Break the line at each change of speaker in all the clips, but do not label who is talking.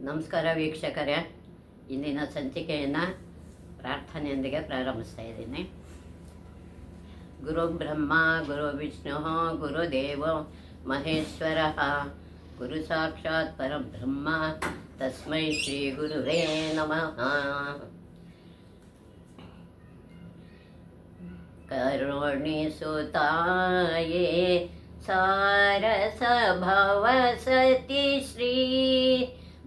ನಮಸ್ಕಾರ ವೀಕ್ಷಕರೇ, ಇಂದಿನ ಸಂಚಿಕೆಯನ್ನು ಪ್ರಾರ್ಥನೆಯೊಂದಿಗೆ ಪ್ರಾರಂಭಿಸ್ತಾ ಇದ್ದೀನಿ. ಗುರು ಬ್ರಹ್ಮ ಗುರು ವಿಷ್ಣು ಗುರುದೇವ ಮಹೇಶ್ವರ ಗುರು ಸಾಕ್ಷಾತ್ ಪರಬ್ರಹ್ಮ ತಸ್ಮೈ ಶ್ರೀ ಗುರುವೇ ನಮಃ. ಕರುಣಿಸುತ್ತಾಯೇ ಸಾರಸ ಭವ ಸತಿ ಶ್ರೀ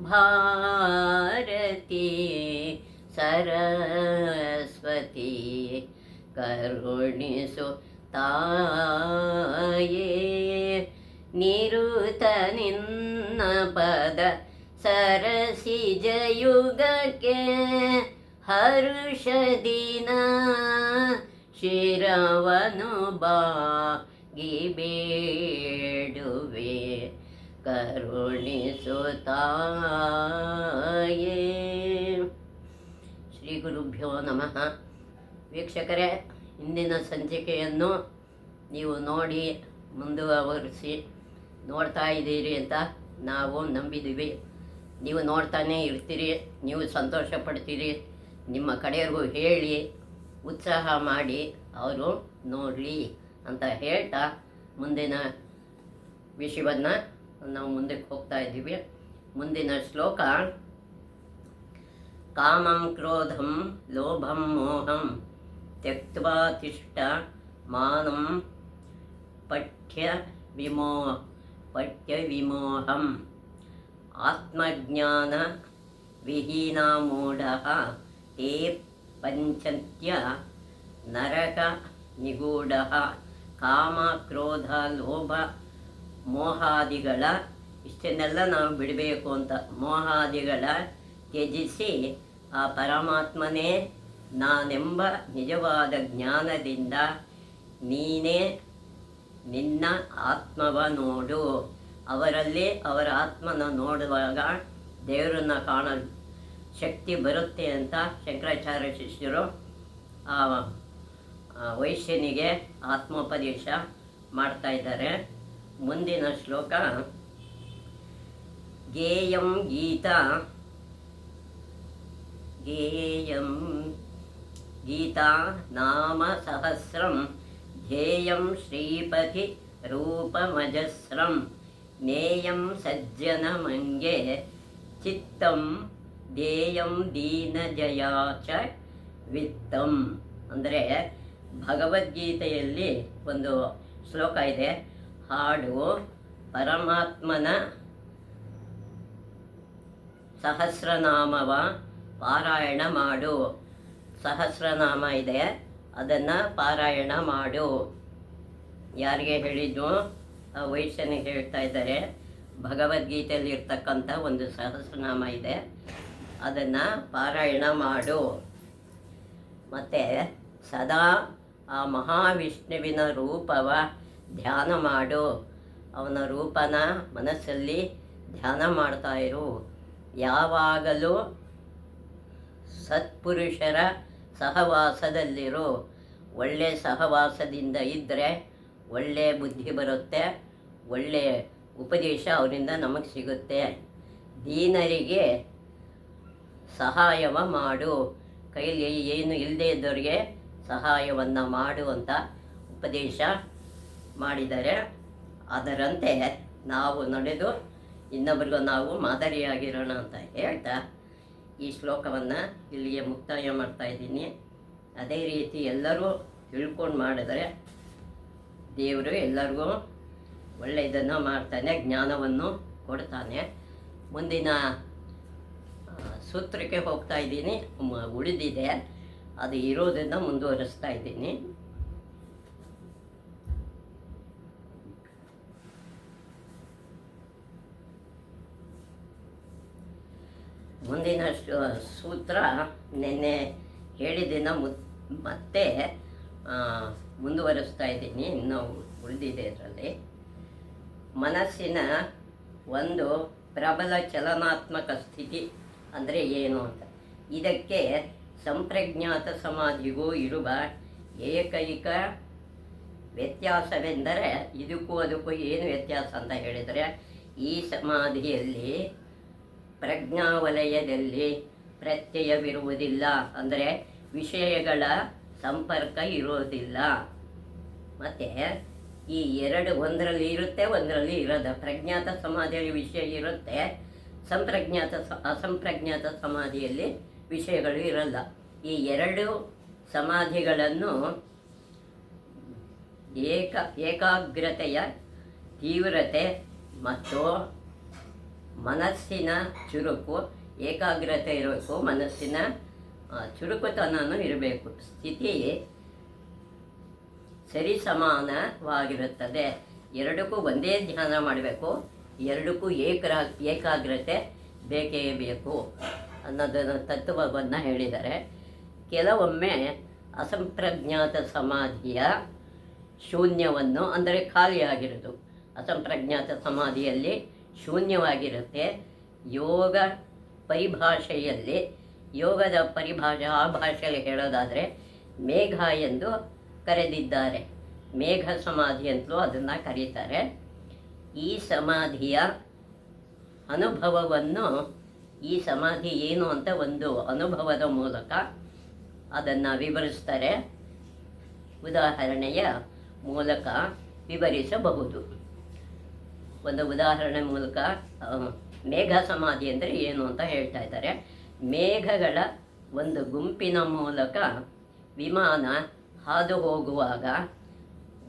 ಭಾರತಿ ಸರಸ್ವತಿ. ಕರುಣಿಸು ತಾಯೇ ನಿರುತ ನಿನ್ನ ಪದ ಸರಸಿಜಯುಗಕ್ಕೆ ಹರುಷದಿನ ಶಿರವನು ಬಾಗಿ ಬೇಡುವೆ. ಕರುಣಿಸುತ್ತಾಯೇ. ಶ್ರೀ ಗುರುಭ್ಯೋ ನಮಃ. ವೀಕ್ಷಕರೇ, ಇಂದಿನ ಸಂಚಿಕೆಯನ್ನು ನೀವು ನೋಡಿ ಮುಂದುವರಿಸಿ ನೋಡ್ತಾ ಇದ್ದೀರಿ ಅಂತ ನಾವು ನಂಬಿದ್ದೀವಿ. ನೀವು ನೋಡ್ತಾನೇ ಇರ್ತೀರಿ, ನೀವು ಸಂತೋಷ ಪಡ್ತೀರಿ, ನಿಮ್ಮ ಕಡೆಯವ್ರಿಗೂ ಹೇಳಿ ಉತ್ಸಾಹ ಮಾಡಿ ಅವರು ನೋಡಲಿ ಅಂತ ಹೇಳ್ತಾ ಮುಂದಿನ ವಿಷಯವನ್ನು ನಾವು ಮುಂದಕ್ಕೆ ಹೋಗ್ತಾ ಇದ್ದೀವಿ. ಮುಂದಿನ ಶ್ಲೋಕ: ಕಾಮಂ ಕ್ರೋಧಂ ಲೋಭಂ ಮೋಹಂ ತ್ಯಕ್ತ್ವಾ ತಿಷ್ಠ ಮಾನಂ ಪಠ್ಯ ವಿಮೋಹಂ ಆತ್ಮಜ್ಞಾನ ವಿಹೀನ ಮೂಢಃ ತೇ ಪಂಚಂತ್ಯ ನರಕ ನಿಗೂಢಃ. ಕಾಮ ಕ್ರೋಧ ಲೋಭ ಮೋಹಾದಿಗಳ ಇಷ್ಟನ್ನೆಲ್ಲ ನಾವು ಬಿಡಬೇಕು ಅಂತ ಮೋಹಾದಿಗಳ ತ್ಯಜಿಸಿ ಆ ಪರಮಾತ್ಮನೇ ನಾನೆಂಬ ನಿಜವಾದ ಜ್ಞಾನದಿಂದ ನೀನೇ ನಿನ್ನ ಆತ್ಮವ ನೋಡು. ಅವರಲ್ಲಿ ಅವರ ಆತ್ಮನ ನೋಡುವಾಗ ದೇವರನ್ನು ಕಾಣಲು ಶಕ್ತಿ ಬರುತ್ತೆ ಅಂತ ಶಂಕರಾಚಾರ್ಯ ಶಿಷ್ಯರು ಆ ವೈಶ್ಯನಿಗೆ ಆತ್ಮೋಪದೇಶ ಮಾಡ್ತಾ ಇದ್ದಾರೆ. ಮುಂದಿನ ಶ್ಲೋಕ: ಗೇಯಂ ಗೀತಾ ನಾಮ ಸಹಸ್ರಂ ಧ್ಯೇಯಂ ಶ್ರೀಪತಿ ರೂಪಮಜಸ್ರಂ ನೇಯಂ ಸಜ್ಜನ ಮಂಗೆ ಚಿತ್ತಂ ಧ್ಯೇಯಂ ದೀನಜಯಾಚ ವಿತ್ತಂ. ಅಂದರೆ ಭಗವದ್ಗೀತೆಯಲ್ಲಿ ಒಂದು ಶ್ಲೋಕ ಇದೆ, ಹಾಡು ಪರಮಾತ್ಮನ ಸಹಸ್ರನಾಮವ ಪಾರಾಯಣ ಮಾಡು. ಸಹಸ್ರನಾಮ ಇದೆ, ಅದನ್ನು ಪಾರಾಯಣ ಮಾಡು. ಯಾರಿಗೆ ಹೇಳಿದ್ದು? ಆ ವೈಶ್ಯನಿಗೆ ಹೇಳ್ತಾ ಇದ್ದಾರೆ. ಭಗವದ್ಗೀತೆಯಲ್ಲಿ ಇರ್ತಕ್ಕಂಥ ಒಂದು ಸಹಸ್ರನಾಮ ಇದೆ, ಅದನ್ನು ಪಾರಾಯಣ ಮಾಡು. ಮತ್ತು ಸದಾ ಆ ಮಹಾವಿಷ್ಣುವಿನ ರೂಪವ ಧ್ಯಾನ ಮಾಡು. ಅವನ ರೂಪನ ಮನಸ್ಸಲ್ಲಿ ಧ್ಯಾನ ಮಾಡ್ತಾ ಇರು. ಯಾವಾಗಲೂ ಸತ್ಪುರುಷರ ಸಹವಾಸದಲ್ಲಿರು. ಒಳ್ಳೆಯ ಸಹವಾಸದಿಂದ ಇದ್ದರೆ ಒಳ್ಳೆಯ ಬುದ್ಧಿ ಬರುತ್ತೆ, ಒಳ್ಳೆಯ ಉಪದೇಶ ಅವರಿಂದ ನಮಗೆ ಸಿಗುತ್ತೆ. ದೀನರಿಗೆ ಸಹಾಯವ ಮಾಡು. ಕೈಲಿ ಏನು ಇಲ್ಲದೇ ಇದ್ದವರಿಗೆ ಸಹಾಯವನ್ನು ಮಾಡು ಅಂತ ಉಪದೇಶ ಮಾಡಿದ್ದಾರೆ. ಅದರಂತೆ ನಾವು ನಡೆದು ಇನ್ನೊಬ್ಬರಿಗೂ ನಾವು ಮಾದರಿಯಾಗಿರೋಣ ಅಂತ ಹೇಳ್ತಾ ಈ ಶ್ಲೋಕವನ್ನು ಇಲ್ಲಿಗೆ ಮುಕ್ತಾಯ ಮಾಡ್ತಾ ಇದ್ದೀನಿ. ಅದೇ ರೀತಿ ಎಲ್ಲರೂ ತಿಳ್ಕೊಂಡು ಮಾಡಿದರೆ ದೇವರು ಎಲ್ಲರಿಗೂ ಒಳ್ಳೆಯದನ್ನು ಮಾಡ್ತಾನೆ, ಜ್ಞಾನವನ್ನು ಕೊಡ್ತಾನೆ. ಮುಂದಿನ ಸೂತ್ರಕ್ಕೆ ಹೋಗ್ತಾ ಇದ್ದೀನಿ. ಉಳಿದಿದೆ, ಅದು ಇರೋದನ್ನು ಮುಂದುವರಿಸ್ತಾ ಇದ್ದೀನಿ. ಮುಂದಿನ ಸೂತ್ರ ನಿನ್ನೆ ಹೇಳಿದ್ದನ್ನು ಮತ್ತೆ ಮುಂದುವರಿಸ್ತಾ ಇದ್ದೀನಿ. ಇನ್ನೂ ಉಳಿದಿದೆ ಇದರಲ್ಲಿ. ಮನಸ್ಸಿನ ಒಂದು ಪ್ರಬಲ ಚಲನಾತ್ಮಕ ಸ್ಥಿತಿ ಅಂದರೆ ಏನು ಅಂತ. ಇದಕ್ಕೆ ಸಂಪ್ರಜ್ಞಾತ ಸಮಾಧಿಗೂ ಇರುವ ಏಕೈಕ ವ್ಯತ್ಯಾಸವೆಂದರೆ, ಇದಕ್ಕೂ ಅದಕ್ಕೂ ಏನು ವ್ಯತ್ಯಾಸ ಅಂತ ಹೇಳಿದರೆ, ಈ ಸಮಾಧಿಯಲ್ಲಿ ಪ್ರಜ್ಞಾವಲಯದಲ್ಲಿ ಪ್ರತ್ಯಯವಿರುವುದಿಲ್ಲ, ಅಂದರೆ ವಿಷಯಗಳ ಸಂಪರ್ಕ ಇರೋದಿಲ್ಲ. ಮತ್ತು ಈ ಎರಡು ಒಂದರಲ್ಲಿ ಇರುತ್ತೆ, ಒಂದರಲ್ಲಿ ಇರೋದ. ಪ್ರಜ್ಞಾತ ಸಮಾಧಿಯಲ್ಲಿ ವಿಷಯ ಇರುತ್ತೆ, ಅಸಂಪ್ರಜ್ಞಾತ ಸಮಾಧಿಯಲ್ಲಿ ವಿಷಯಗಳು ಇರಲ್ಲ. ಈ ಎರಡು ಸಮಾಧಿಗಳನ್ನು ಏಕಾಗ್ರತೆಯ ತೀವ್ರತೆ ಮತ್ತು ಮನಸ್ಸಿನ ಚುರುಕು, ಏಕಾಗ್ರತೆ ಇರಬೇಕು, ಮನಸ್ಸಿನ ಚುರುಕುತನೂ ಇರಬೇಕು, ಸ್ಥಿತಿ ಸರಿ ಸಮಾನವಾಗಿರುತ್ತದೆ. ಎರಡಕ್ಕೂ ಒಂದೇ ಧ್ಯಾನ ಮಾಡಬೇಕು, ಎರಡಕ್ಕೂ ಏಕಾಗ್ರತೆ ಬೇಕೇ ಬೇಕು ಅನ್ನೋದನ್ನು ತತ್ವವನ್ನು ಹೇಳಿದ್ದಾರೆ. ಕೆಲವೊಮ್ಮೆ ಅಸಂಪ್ರಜ್ಞಾತ ಸಮಾಧಿಯ ಶೂನ್ಯವನ್ನು, ಅಂದರೆ ಖಾಲಿಯಾಗಿರೋದು, ಅಸಂಪ್ರಜ್ಞಾತ ಸಮಾಧಿಯಲ್ಲಿ ಶೂನ್ಯವಾಗಿರುತ್ತೆ. ಯೋಗ ಪರಿಭಾಷೆಯಲ್ಲಿ, ಯೋಗದ ಪರಿಭಾಷೆ ಆ ಭಾಷೆಯಲ್ಲಿ ಹೇಳೋದಾದರೆ ಮೇಘ ಎಂದು ಕರೆದಿದ್ದಾರೆ. ಮೇಘ ಸಮಾಧಿ ಅಂತಲೂ ಅದನ್ನು ಕರೀತಾರೆ. ಈ ಸಮಾಧಿಯ ಅನುಭವವನ್ನು, ಈ ಸಮಾಧಿ ಏನು ಅಂತ ಒಂದು ಅನುಭವದ ಮೂಲಕ ಅದನ್ನು ವಿವರಿಸ್ತಾರೆ, ಉದಾಹರಣೆಯ ಮೂಲಕ ವಿವರಿಸಬಹುದು. ಒಂದು ಉದಾಹರಣೆ ಮೂಲಕ ಮೇಘ ಸಮಾಧಿ ಅಂದರೆ ಏನು ಅಂತ ಹೇಳ್ತಾ ಇದ್ದಾರೆ. ಮೇಘಗಳ ಒಂದು ಗುಂಪಿನ ಮೂಲಕ ವಿಮಾನ ಹಾದು ಹೋಗುವಾಗ,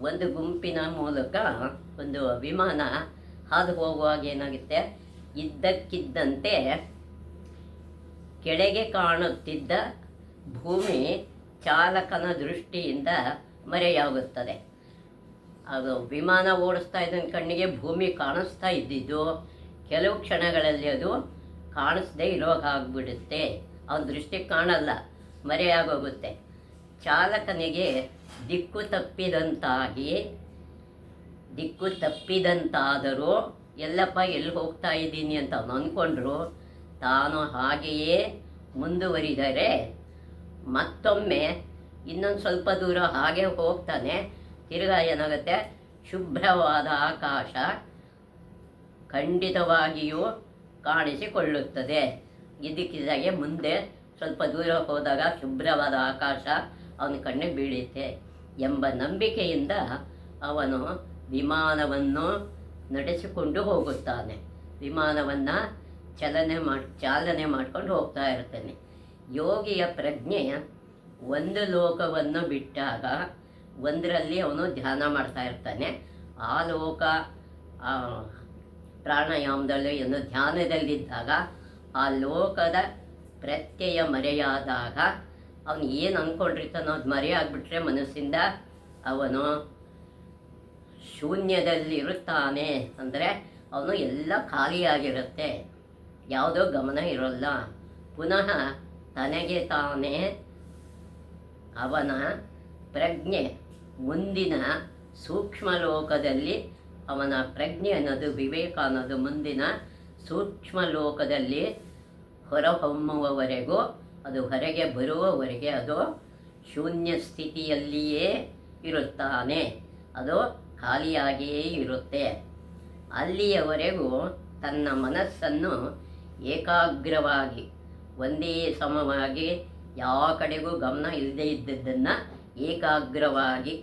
ಒಂದು ಗುಂಪಿನ ಮೂಲಕ ಒಂದು ವಿಮಾನ ಹಾದು ಹೋಗುವಾಗ ಏನಾಗುತ್ತೆ, ಇದ್ದಕ್ಕಿದ್ದಂತೆ ಕೆಳಗೆ ಕಾಣುತ್ತಿದ್ದ ಭೂಮಿ ಚಾಲಕನ ದೃಷ್ಟಿಯಿಂದ ಮರೆಯಾಗುತ್ತದೆ. ಅದು ವಿಮಾನ ಓಡಿಸ್ತಾ ಇದ್ದ ಕಣ್ಣಿಗೆ ಭೂಮಿ ಕಾಣಿಸ್ತಾ ಇದ್ದಿದ್ದು ಕೆಲವು ಕ್ಷಣಗಳಲ್ಲಿ ಅದು ಕಾಣಿಸ್ದೇ ಇರೋವಾಗ ಆಗಿಬಿಡುತ್ತೆ. ಅವನ ದೃಷ್ಟಿ ಕಾಣಲ್ಲ, ಮರೆಯಾಗೋಗುತ್ತೆ. ಚಾಲಕನಿಗೆ ದಿಕ್ಕು ತಪ್ಪಿದಂತಾದರೂ ಎಲ್ಲಪ್ಪ ಎಲ್ಲಿ ಹೋಗ್ತಾ ಇದ್ದೀನಿ ಅಂತ ಅವನು ಅಂದ್ಕೊಂಡ್ರು. ತಾನು ಹಾಗೆಯೇ ಮುಂದುವರಿದರೆ ಮತ್ತೊಮ್ಮೆ ಇನ್ನೊಂದು ಸ್ವಲ್ಪ ದೂರ ಹಾಗೆ ಹೋಗ್ತಾನೆ. ತಿರ್ಗಾ ಏನಾಗುತ್ತೆ, ಶುಭ್ರವಾದ ಆಕಾಶ ಖಂಡಿತವಾಗಿಯೂ ಕಾಣಿಸಿಕೊಳ್ಳುತ್ತದೆ. ಇದಕ್ಕಿದ್ದಾಗೆ ಮುಂದೆ ಸ್ವಲ್ಪ ದೂರ ಹೋದಾಗ ಶುಭ್ರವಾದ ಆಕಾಶ ಅವನ ಕಣ್ಣಿಗೆ ಬೀಳುತ್ತೆ ಎಂಬ ನಂಬಿಕೆಯಿಂದ ಅವನು ವಿಮಾನವನ್ನು ನಡೆಸಿಕೊಂಡು ಹೋಗುತ್ತಾನೆ. ವಿಮಾನವನ್ನು ಚಾಲನೆ ಮಾಡ್ಕೊಂಡು ಹೋಗ್ತಾ ಇರ್ತಾನೆ. ಯೋಗಿಯ ಪ್ರಜ್ಞೆ ಒಂದು ಲೋಕವನ್ನು ಬಿಟ್ಟಾಗ ಒಂದರಲ್ಲಿ ಅವನು ಧ್ಯಾನ ಮಾಡ್ತಾ ಇರ್ತಾನೆ. ಆ ಲೋಕ ಪ್ರಾಣಾಯಾಮದಲ್ಲಿ ಒಂದು ಧ್ಯಾನದಲ್ಲಿದ್ದಾಗ ಆ ಲೋಕದ ಪ್ರತ್ಯಯ ಮರೆಯಾದಾಗ ಅವನು ಏನು ಅಂದ್ಕೊಂಡಿರ್ತಾನೋ ಅದು ಮರೆಯಾಗ್ಬಿಟ್ರೆ ಮನಸ್ಸಿಂದ ಅವನು ಶೂನ್ಯದಲ್ಲಿರುತ್ತಾನೆ. ಅಂದರೆ ಅವನು ಎಲ್ಲ ಖಾಲಿಯಾಗಿರುತ್ತೆ, ಯಾವುದೋ ಗಮನ ಇರೋಲ್ಲ. ಪುನಃ ತನಗೆ ತಾನೇ ಅವನ ಪ್ರಜ್ಞೆ ಮುಂದಿನ ಸೂಕ್ಷ್ಮ ಲೋಕದಲ್ಲಿ, ಅವನ ಪ್ರಜ್ಞೆ ಅನ್ನೋದು ವಿವೇಕ ಅನ್ನೋದು ಮುಂದಿನ ಸೂಕ್ಷ್ಮ ಲೋಕದಲ್ಲಿ ಹೊರಹೊಮ್ಮುವವರೆಗೂ, ಅದು ಹೊರಗೆ ಬರುವವರೆಗೆ ಅದು ಶೂನ್ಯ ಸ್ಥಿತಿಯಲ್ಲಿಯೇ ಇರುತ್ತಾನೆ, ಅದು ಖಾಲಿಯಾಗಿಯೇ ಇರುತ್ತೆ. ಅಲ್ಲಿಯವರೆಗೂ ತನ್ನ ಮನಸ್ಸನ್ನು ಏಕಾಗ್ರವಾಗಿ, ಒಂದೇ ಸಮವಾಗಿ, ಯಾವ ಕಡೆಗೂ ಗಮನ ಇಲ್ಲದೇ ಇದ್ದದ್ದನ್ನು ಏಕಾಗ್ರವಾಗಿ,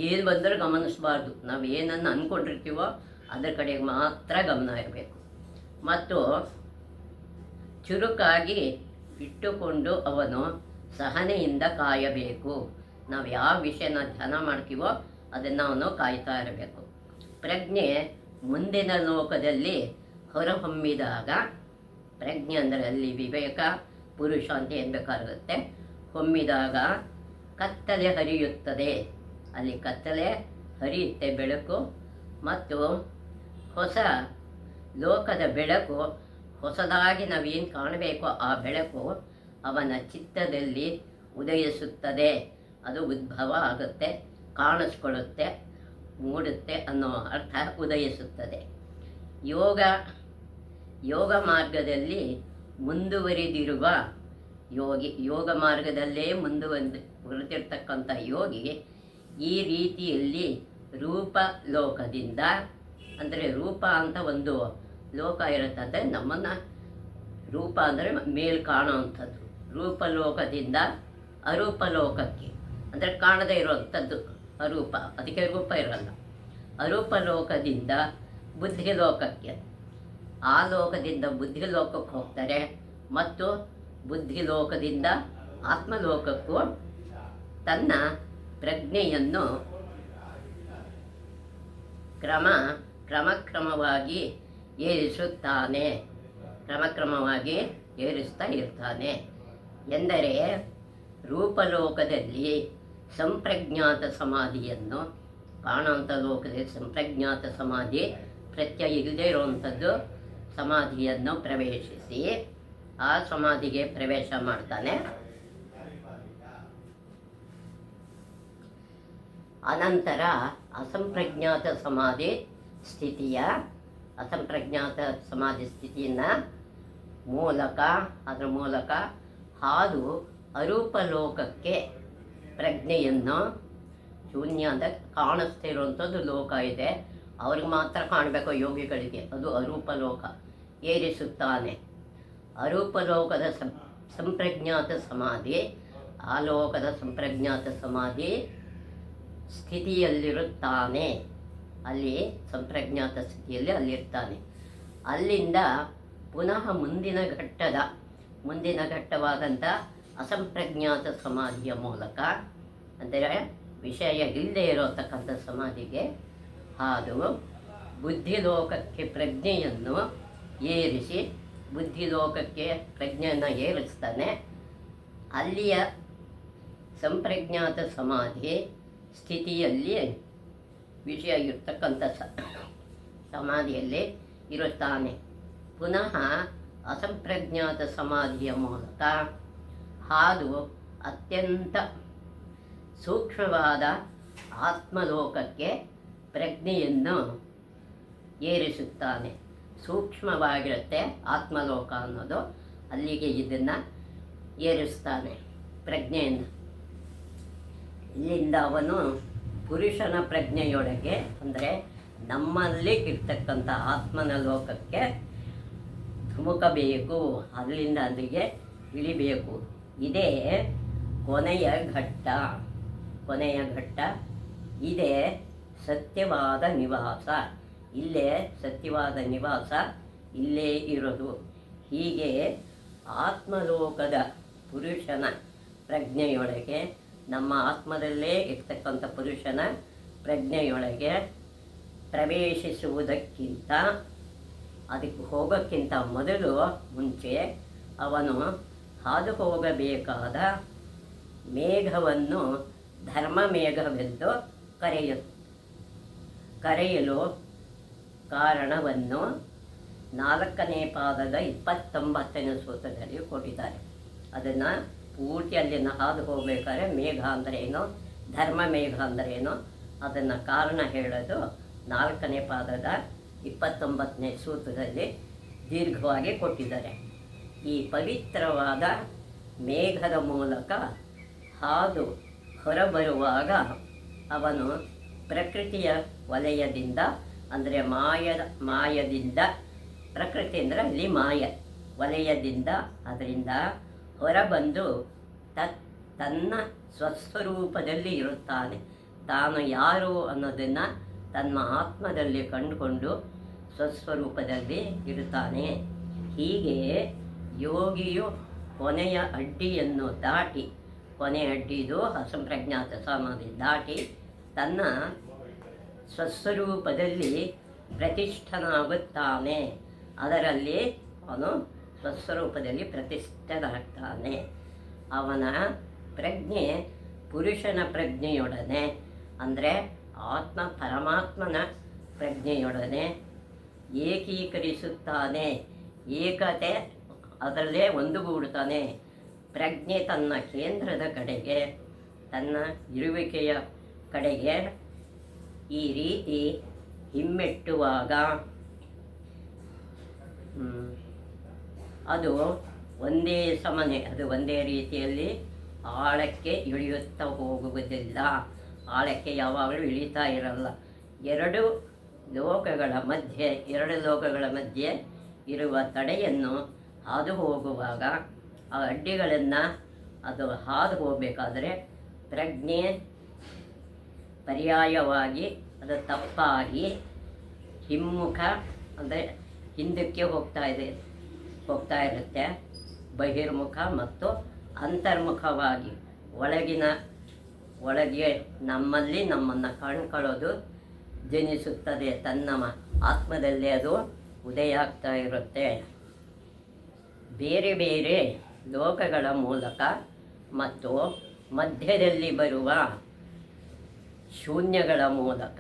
ಏನು ಬಂದರೂ ಗಮನಿಸಬಾರ್ದು. ನಾವು ಏನನ್ನು ಅಂದ್ಕೊಂಡಿರ್ತೀವೋ ಅದರ ಕಡೆಗೆ ಮಾತ್ರ ಗಮನ ಇರಬೇಕು. ಮತ್ತು ಚುರುಕಾಗಿ ಇಟ್ಟುಕೊಂಡು ಅವನು ಸಹನೆಯಿಂದ ಕಾಯಬೇಕು. ನಾವು ಯಾವ ವಿಷಯನ ಧ್ಯಾನ ಮಾಡ್ತೀವೋ ಅದನ್ನು ಅವನು ಕಾಯ್ತಾ ಇರಬೇಕು. ಪ್ರಜ್ಞೆ ಮುಂದಿನ ಲೋಕದಲ್ಲಿ ಹೊರಹೊಮ್ಮಿದಾಗ, ಪ್ರಜ್ಞೆ ಅಂದರೆ ಅಲ್ಲಿ ವಿವೇಕ ಪುರುಷ ಅಂತ ಏನು ಬೇಕಾಗುತ್ತೆ, ಹೊಮ್ಮಿದಾಗ ಕತ್ತಲೆ ಹರಿಯುತ್ತದೆ. ಅಲ್ಲಿ ಕತ್ತಲೆ ಹರಿಯುತ್ತೆ, ಬೆಳಕು. ಮತ್ತು ಹೊಸ ಲೋಕದ ಬೆಳಕು, ಹೊಸದಾಗಿ ನಾವೇನು ಕಾಣಬೇಕೋ ಆ ಬೆಳಕು ಅವನ ಚಿತ್ತದಲ್ಲಿ ಉದಯಿಸುತ್ತದೆ. ಅದು ಉದ್ಭವ ಆಗುತ್ತೆ, ಕಾಣಿಸ್ಕೊಳ್ಳುತ್ತೆ, ಮೂಡುತ್ತೆ ಅನ್ನೋ ಅರ್ಥ ಉದಯಿಸುತ್ತದೆ. ಯೋಗ ಮಾರ್ಗದಲ್ಲಿ ಮುಂದುವರಿದಿರುವ ಯೋಗ ಮಾರ್ಗದಲ್ಲೇ ಹೊರತಿರ್ತಕ್ಕಂಥ ಯೋಗಿ ಈ ರೀತಿಯಲ್ಲಿ ರೂಪ ಲೋಕದಿಂದ, ಅಂದರೆ ರೂಪ ಅಂತ ಒಂದು ಲೋಕ ಇರುತ್ತದೆ. ನಮ್ಮನ್ನು ರೂಪ ಅಂದರೆ ಮೇಲ್ ಕಾಣುವಂಥದ್ದು. ರೂಪಲೋಕದಿಂದ ಅರೂಪ ಲೋಕಕ್ಕೆ, ಅಂದರೆ ಕಾಣದೇ ಇರುವಂಥದ್ದು ಅರೂಪ, ಅದಕ್ಕೆ ರೂಪ ಇರಲ್ಲ. ಅರೂಪ ಲೋಕದಿಂದ ಬುದ್ಧಿ ಲೋಕಕ್ಕೆ, ಆ ಲೋಕದಿಂದ ಬುದ್ಧಿ ಲೋಕಕ್ಕೆ ಹೋಗ್ತಾರೆ. ಮತ್ತು ಬುದ್ಧಿ ಲೋಕದಿಂದ ಆತ್ಮಲೋಕಕ್ಕೂ ತನ್ನ ಪ್ರಜ್ಞೆಯನ್ನು ಕ್ರಮಕ್ರಮವಾಗಿ ಏರಿಸುತ್ತಾನೆ, ಕ್ರಮಕ್ರಮವಾಗಿ ಏರಿಸ್ತಾ ಇರ್ತಾನೆ. ಎಂದರೆ ರೂಪಲೋಕದಲ್ಲಿ ಸಂಪ್ರಜ್ಞಾತ ಸಮಾಧಿಯನ್ನು, ಕಾಣುವಂಥ ಲೋಕದಲ್ಲಿ ಸಂಪ್ರಜ್ಞಾತ ಸಮಾಧಿ, ಪ್ರತ್ಯಯ ಇಲ್ಲದೆ ಇರುವಂಥದ್ದು ಸಮಾಧಿಯನ್ನು ಪ್ರವೇಶಿಸಿ ಆ ಸಮಾಧಿಗೆ ಪ್ರವೇಶ ಮಾಡ್ತಾನೆ. ಅನಂತರ ಅಸಂಪ್ರಜ್ಞಾತ ಸಮಾಧಿ ಸ್ಥಿತಿಯನ್ನು ಅದರ ಮೂಲಕ ಹಾದು ಅರೂಪ ಲೋಕಕ್ಕೆ ಪ್ರಜ್ಞೆಯನ್ನು, ಶೂನ್ಯ ಅಂದರೆ ಕಾಣಿಸ್ತಾ ಇರುವಂಥದ್ದು ಲೋಕ ಇದೆ, ಅವ್ರಿಗೆ ಮಾತ್ರ ಕಾಣಬೇಕು ಯೋಗಿಗಳಿಗೆ, ಅದು ಅರೂಪ ಲೋಕ, ಏರಿಸುತ್ತಾನೆ. ಅರೂಪ ಲೋಕದ ಸಂಪ್ರಜ್ಞಾತ ಸಮಾಧಿ, ಆ ಲೋಕದ ಸಂಪ್ರಜ್ಞಾತ ಸಮಾಧಿ ಸ್ಥಿತಿಯಲ್ಲಿರುತ್ತಾನೆ. ಅಲ್ಲಿ ಸಂಪ್ರಜ್ಞಾತ ಸ್ಥಿತಿಯಲ್ಲಿ ಅಲ್ಲಿರ್ತಾನೆ. ಅಲ್ಲಿಂದ ಪುನಃ ಮುಂದಿನ ಘಟ್ಟವಾದಂಥ ಅಸಂಪ್ರಜ್ಞಾತ ಸಮಾಧಿಯ ಮೂಲಕ, ಅಂದರೆ ವಿಷಯ ಇಲ್ಲದೆ ಇರತಕ್ಕಂಥ ಸಮಾಧಿಗೆ ಹಾದು ಬುದ್ಧಿಲೋಕಕ್ಕೆ ಪ್ರಜ್ಞೆಯನ್ನು ಏರಿಸಿ, ಬುದ್ಧಿಲೋಕಕ್ಕೆ ಪ್ರಜ್ಞೆಯನ್ನು ಏರಿಸ್ತಾನೆ. ಅಲ್ಲಿಯ ಸಂಪ್ರಜ್ಞಾತ ಸಮಾಧಿ ಸ್ಥಿತಿಯಲ್ಲಿ ವಿಷಯ ಇರ್ತಕ್ಕಂಥ ಸಮಾಧಿಯಲ್ಲಿ ಇರುತ್ತಾನೆ. ಪುನಃ ಅಸಂಪ್ರಜ್ಞಾತ ಸಮಾಧಿಯ ಮೂಲಕ ಹಾದು ಅತ್ಯಂತ ಸೂಕ್ಷ್ಮವಾದ ಆತ್ಮಲೋಕಕ್ಕೆ ಪ್ರಜ್ಞೆಯನ್ನು ಏರಿಸುತ್ತಾನೆ. ಸೂಕ್ಷ್ಮವಾಗಿರುತ್ತೆ ಆತ್ಮಲೋಕ ಅನ್ನೋದು, ಅಲ್ಲಿಗೆ ಇದನ್ನು ಏರಿಸ್ತಾನೆ ಪ್ರಜ್ಞೆಯನ್ನು. ಇಲ್ಲಿಂದ ಅವನು ಪುರುಷನ ಪ್ರಜ್ಞೆಯೊಳಗೆ, ಅಂದರೆ ನಮ್ಮಲ್ಲಿ ಇರ್ತಕ್ಕಂಥ ಆತ್ಮನ ಲೋಕಕ್ಕೆ ಧುಮುಕಬೇಕು, ಅಲ್ಲಿಂದ ಅಲ್ಲಿಗೆ ಇಳಿಬೇಕು. ಇದೇ ಕೊನೆಯ ಘಟ್ಟ. ಇದೇ ಸತ್ಯವಾದ ನಿವಾಸ. ಇಲ್ಲೇ ಸತ್ಯವಾದ ನಿವಾಸ, ಇಲ್ಲೇ ಇರೋದು. ಹೀಗೆ ಆತ್ಮಲೋಕದ ಪುರುಷನ ಪ್ರಜ್ಞೆಯೊಳಗೆ, ನಮ್ಮ ಆತ್ಮದಲ್ಲೇ ಇರ್ತಕ್ಕಂಥ ಪುರುಷನ ಪ್ರಜ್ಞೆಯೊಳಗೆ ಪ್ರವೇಶಿಸುವುದಕ್ಕಿಂತ, ಅದಕ್ಕೆ ಹೋಗೋಕ್ಕಿಂತ ಮುಂಚೆ ಅವನು ಹಾದು ಹೋಗಬೇಕಾದ ಮೇಘವನ್ನು ಧರ್ಮಮೇಘವೆಂದು ಕರೆಯಲು ಕಾರಣವನ್ನು 4ನೇ ಪಾದದ 29ನೇ ಸೂತ್ರದಲ್ಲಿ ಕೊಟ್ಟಿದ್ದಾರೆ. ಅದನ್ನು ಪೂರ್ತಿ ಅಲ್ಲಿನ ಹಾದು ಹೋಗಬೇಕಾದ್ರೆ ಮೇಘ ಅಂದರೆ ಏನೋ, ಧರ್ಮ ಮೇಘ ಅಂದರೆ ಏನೋ, ಅದನ್ನು ಕಾರಣ ಹೇಳೋದು 4ನೇ ಪಾದದ 29ನೇ ಸೂತ್ರದಲ್ಲಿ ದೀರ್ಘವಾಗಿ ಕೊಟ್ಟಿದ್ದಾರೆ. ಈ ಪವಿತ್ರವಾದ ಮೇಘದ ಮೂಲಕ ಹಾದು ಹೊರಬರುವಾಗ ಅವನು ಪ್ರಕೃತಿಯ ವಲಯದಿಂದ, ಅಂದರೆ ಮಾಯದಿಂದ, ಪ್ರಕೃತಿ ಅಂದರೆ ಅಲ್ಲಿ ಮಾಯ ವಲಯದಿಂದ, ಅದರಿಂದ ಹೊರಬಂದು ತನ್ನ ಸ್ವಸ್ವರೂಪದಲ್ಲಿ ಇರುತ್ತಾನೆ. ತಾನು ಯಾರು ಅನ್ನೋದನ್ನು ತನ್ನ ಆತ್ಮದಲ್ಲಿ ಕಂಡುಕೊಂಡು ಸ್ವಸ್ವರೂಪದಲ್ಲಿ ಇರುತ್ತಾನೆ. ಹೀಗೆ ಯೋಗಿಯು ಕೊನೆಯ ಅಡ್ಡಿಯನ್ನು ದಾಟಿ, ಕೊನೆಯ ಅಡ್ಡಿದು ಅಸಂಪ್ರಜ್ಞಾತ ಸಮಾಧಿ ದಾಟಿ ತನ್ನ ಸ್ವಸ್ವರೂಪದಲ್ಲಿ ಪ್ರತಿಷ್ಠನಾಗುತ್ತಾನೆ. ಅದರಲ್ಲಿ ಅವನು ಸ್ವಸ್ವರೂಪದಲ್ಲಿ ಪ್ರತಿಷ್ಠನಾಗ್ತಾನೆ. ಅವನ ಪ್ರಜ್ಞೆ ಪುರುಷನ ಪ್ರಜ್ಞೆಯೊಡನೆ, ಅಂದರೆ ಪರಮಾತ್ಮನ ಪ್ರಜ್ಞೆಯೊಡನೆ ಏಕೀಕರಿಸುತ್ತಾನೆ. ಏಕತೆ, ಅದರಲ್ಲೇ ಒಂದುಗೂಡುತ್ತಾನೆ. ಪ್ರಜ್ಞೆ ತನ್ನ ಕೇಂದ್ರದ ಕಡೆಗೆ, ತನ್ನ ಇರುವಿಕೆಯ ಕಡೆಗೆ ಈ ರೀತಿ ಹಿಮ್ಮೆಟ್ಟುವಾಗ ಅದು ಒಂದೇ ಸಮನೆ, ಅದು ಒಂದೇ ರೀತಿಯಲ್ಲಿ ಆಳಕ್ಕೆ ಇಳಿಯುತ್ತಾ ಹೋಗುವುದಿಲ್ಲ. ಆಳಕ್ಕೆ ಯಾವಾಗಲೂ ಇಳಿತಾ ಇರಲ್ಲ. ಎರಡು ಲೋಕಗಳ ಮಧ್ಯೆ, ಎರಡು ಲೋಕಗಳ ಮಧ್ಯೆ ಇರುವ ತಡೆಯನ್ನು ಹಾದು ಹೋಗುವಾಗ ಆ ಅಡ್ಡಿಗಳನ್ನು ಅದು ಹಾದು ಹೋಗಬೇಕಾದ್ರೆ ಪ್ರಜ್ಞೆ ಪರ್ಯಾಯವಾಗಿ ಅದು ತಪ್ಪಾಗಿ ಹಿಮ್ಮುಖ ಅಂದರೆ ಹಿಂದಕ್ಕೆ ಹೋಗ್ತಾ ಇರುತ್ತೆ. ಬಹಿರ್ಮುಖ ಮತ್ತು ಅಂತರ್ಮುಖವಾಗಿ ಒಳಗೆ ನಮ್ಮನ್ನು ಕಾಣ್ಕೊಳ್ಳೋದು ಜನಿಸುತ್ತದೆ. ತನ್ನ ಆತ್ಮದಲ್ಲೇ ಅದು ಉದಯ ಆಗ್ತಾ ಇರುತ್ತೆ. ಬೇರೆ ಬೇರೆ ಲೋಕಗಳ ಮೂಲಕ ಮತ್ತು ಮಧ್ಯದಲ್ಲಿ ಬರುವ ಶೂನ್ಯಗಳ ಮೂಲಕ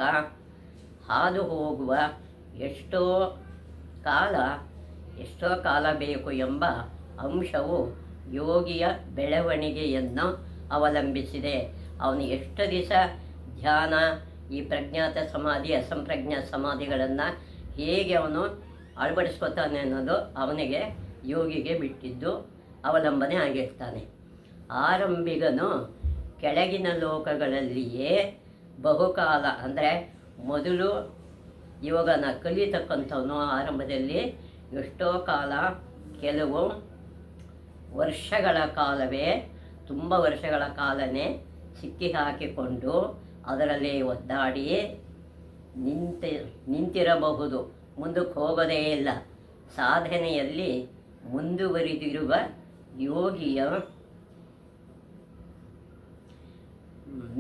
ಹಾದು ಹೋಗುವ ಎಷ್ಟೋ ಕಾಲ ಬೇಕು ಎಂಬ ಅಂಶವು ಯೋಗಿಯ ಬೆಳವಣಿಗೆಯನ್ನು ಅವಲಂಬಿಸಿದೆ. ಅವನು ಎಷ್ಟು ದಿವಸ ಧ್ಯಾನ, ಈ ಪ್ರಜ್ಞಾತ ಸಮಾಧಿ, ಅಸಂಪ್ರಜ್ಞಾತ ಸಮಾಧಿಗಳನ್ನು ಹೇಗೆ ಅವನು ಅಳವಡಿಸ್ಕೊತಾನೆ ಅನ್ನೋದು ಅವನಿಗೆ, ಯೋಗಿಗೆ ಬಿಟ್ಟಿದ್ದು ಅವಲಂಬನೆ ಆಗಿರ್ತಾನೆ. ಆರಂಭಿಗನು ಕೆಳಗಿನ ಲೋಕಗಳಲ್ಲಿಯೇ ಬಹುಕಾಲ, ಅಂದರೆ ಮೊದಲು ಯೋಗನ ಕಲಿತಕ್ಕಂಥವನು ಆರಂಭದಲ್ಲಿ ಎಷ್ಟೋ ಕಾಲ, ಕೆಲವು ವರ್ಷಗಳ ಕಾಲವೇ, ತುಂಬ ವರ್ಷಗಳ ಕಾಲನೇ ಸಿಕ್ಕಿ ಹಾಕಿಕೊಂಡು ಅದರಲ್ಲಿ ಒದ್ದಾಡಿ ನಿಂತಿರಬಹುದು. ಮುಂದಕ್ಕೆ ಹೋಗೋದೇ ಇಲ್ಲ. ಸಾಧನೆಯಲ್ಲಿ ಮುಂದುವರಿದಿರುವ ಯೋಗಿಯ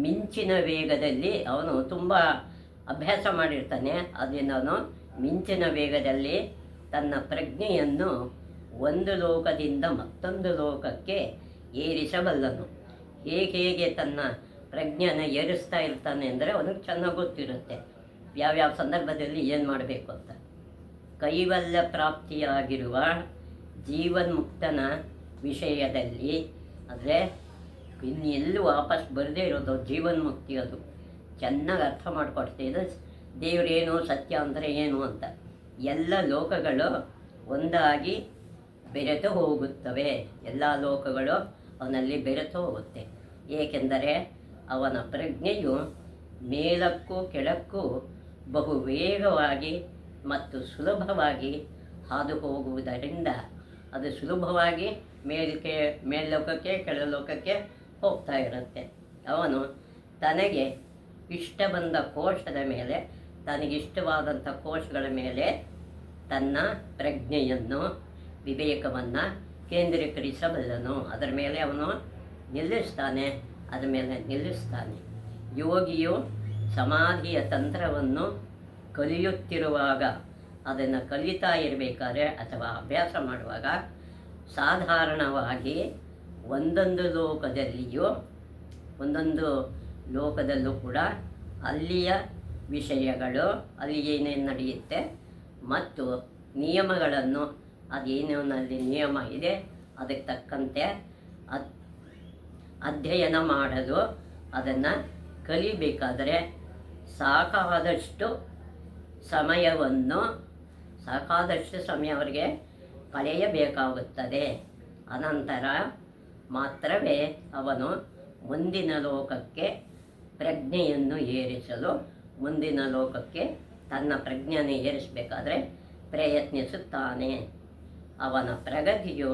ಮಿಂಚಿನ ವೇಗದಲ್ಲಿ ಅವನು ತುಂಬ ಅಭ್ಯಾಸ ಮಾಡಿರ್ತಾನೆ. ಅದರಿಂದ ಅವನು ಮಿಂಚಿನ ವೇಗದಲ್ಲಿ ತನ್ನ ಪ್ರಜ್ಞೆಯನ್ನು ಒಂದು ಲೋಕದಿಂದ ಮತ್ತೊಂದು ಲೋಕಕ್ಕೆ ಏರಿಸಬಲ್ಲನು. ಹೇಗೆ ತನ್ನ ಪ್ರಜ್ಞೆಯನ್ನು ಏರಿಸ್ತಾ ಇರ್ತಾನೆ ಅಂದರೆ ಅವನಿಗೆ ಚೆನ್ನಾಗಿ ಗೊತ್ತಿರುತ್ತೆ ಯಾವ್ಯಾವ ಸಂದರ್ಭದಲ್ಲಿ ಏನು ಮಾಡಬೇಕು ಅಂತ. ಕೈವಲ್ಯ ಪ್ರಾಪ್ತಿಯಾಗಿರುವ ಜೀವನ್ಮುಕ್ತನ ವಿಷಯದಲ್ಲಿ, ಅಂದರೆ ಇನ್ನೆಲ್ಲೂ ವಾಪಸ್ ಬರದೇ ಇರೋದು ಜೀವನ್ಮುಕ್ತಿ. ಅದು ಚೆನ್ನಾಗಿ ಅರ್ಥ ಮಾಡಿಕೊಡ್ತಿದ್ದು ದೇವರೇನು, ಸತ್ಯ ಅಂದರೆ ಏನು ಅಂತ. ಎಲ್ಲ ಲೋಕಗಳು ಒಂದಾಗಿ ಬೆರೆತು ಹೋಗುತ್ತವೆ. ಎಲ್ಲ ಲೋಕಗಳು ಅವನಲ್ಲಿ ಬೆರೆತು ಹೋಗುತ್ತೆ. ಏಕೆಂದರೆ ಅವನ ಪ್ರಜ್ಞೆಯು ಮೇಲಕ್ಕೂ ಕೆಳಕ್ಕೂ ಬಹು ವೇಗವಾಗಿ ಮತ್ತು ಸುಲಭವಾಗಿ ಹಾದು ಹೋಗುವುದರಿಂದ ಅದು ಸುಲಭವಾಗಿ ಮೇಲ್ಲೋಕಕ್ಕೆ ಕೆಳಲೋಕಕ್ಕೆ ಹೋಗ್ತಾ ಇರುತ್ತೆ. ಅವನು ತನಗೆ ಇಷ್ಟ ಬಂದ ಕೋಶದ ಮೇಲೆ, ತನಗಿಷ್ಟವಾದಂಥ ಕೋಶಗಳ ಮೇಲೆ ತನ್ನ ಪ್ರಜ್ಞೆಯನ್ನು, ವಿವೇಕವನ್ನು ಕೇಂದ್ರೀಕರಿಸಬಲ್ಲನು. ಅದರ ಮೇಲೆ ಅವನು ನಿಲ್ಲಿಸ್ತಾನೆ. ಯೋಗಿಯು ಸಮಾಧಿಯ ತಂತ್ರವನ್ನು ಕಲಿಯುತ್ತಿರುವಾಗ, ಅದನ್ನು ಕಲಿತಾ ಇರಬೇಕಾದ್ರೆ ಅಥವಾ ಅಭ್ಯಾಸ ಮಾಡುವಾಗ ಸಾಧಾರಣವಾಗಿ ಒಂದೊಂದು ಲೋಕದಲ್ಲೂ ಕೂಡ ಅಲ್ಲಿಯ ವಿಷಯಗಳು, ಅಲ್ಲಿ ಏನೇನು ನಡೆಯುತ್ತೆ ಮತ್ತು ನಿಯಮಗಳನ್ನು, ಅದೇನೇನಲ್ಲಿ ನಿಯಮ ಇದೆ ಅದಕ್ಕೆ ತಕ್ಕಂತೆ ಅಧ್ಯಯನ ಮಾಡಲು, ಅದನ್ನು ಕಲಿಬೇಕಾದರೆ ಸಾಕಾದಷ್ಟು ಸಮಯ ಅವರಿಗೆ ಕಳೆಯಬೇಕಾಗುತ್ತದೆ. ಅನಂತರ ಮಾತ್ರವೇ ಅವನು ಮುಂದಿನ ಲೋಕಕ್ಕೆ ಪ್ರಜ್ಞೆಯನ್ನು ಏರಿಸಲು, ಮುಂದಿನ ಲೋಕಕ್ಕೆ ತನ್ನ ಪ್ರಜ್ಞೆಯನ್ನು ಏರಿಸಬೇಕಾದ್ರೆ ಪ್ರಯತ್ನಿಸುತ್ತಾನೆ. ಅವನ ಪ್ರಗತಿಯು